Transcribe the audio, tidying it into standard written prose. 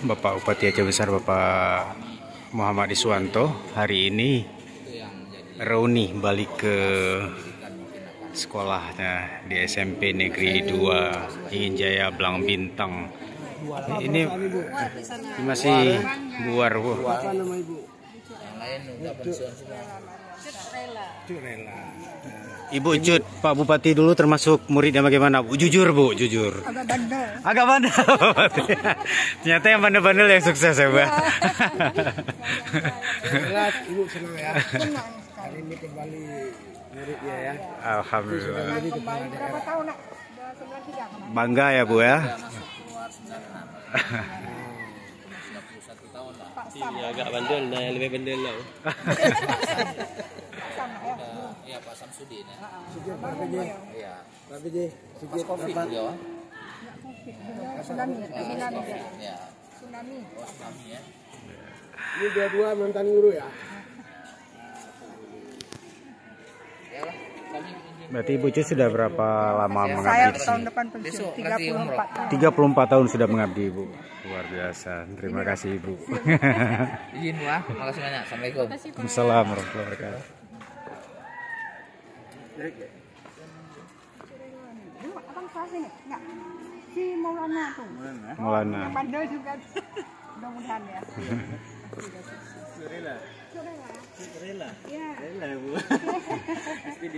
Bapak Bupati Aceh Besar Bapak Muhammad Iswanto hari ini reuni balik ke sekolahnya di SMP Negeri 2 Ingin Jaya Blang Bintang. Ini masih buar, Bu. Apa nama Ibu? Yang lain udah pensiun semua. Ibu Cut, Pak Bupati dulu termasuk muridnya bagaimana, Bu? Jujur, Bu, jujur. Agak bandel. Agak bandel. Ternyata yang bandel-bandel yang sukses ya, Bu. Jelas Ibu senang ya. Hari ini kembali muridnya ya. Alhamdulillah. Jadi kepala daerah. Berapa tahun nak? Udah 93 kan? Bangga ya, Bu ya. Keluar 96. 91 tahun lah. Iya, agak bandel, nah yang lebih bandel lah. Sama ya. Iya, Pak Samsudin ya. Sejak Pak PJ. Iya. Pak PJ. Pas Sejak Covid Bapak. beliau. Tsunami. Iya. Tsunami. Oh, tsunami ya. Ini dua-dua mantan guru ya. Ya lah, kami izin. Berarti Ibu Cut sudah berapa lama Saya mengabdi? tahun depan pensiun. Besok berarti umroh. 34 tahun. 34 tahun sudah mengabdi, Ibu. Luar biasa. Terima kasih, Ibu. Izin Wah, makasih banyak. Assalamualaikum. Assalamualaikum warahmatullahi wabarakatuh. Dulu abang kelas ini? Enggak. Si Maulana tuh. Maulana. Yang bandel juga. Mudah-mudahan ya. Rela. Rela. Iya. Rela, Bu. SPD.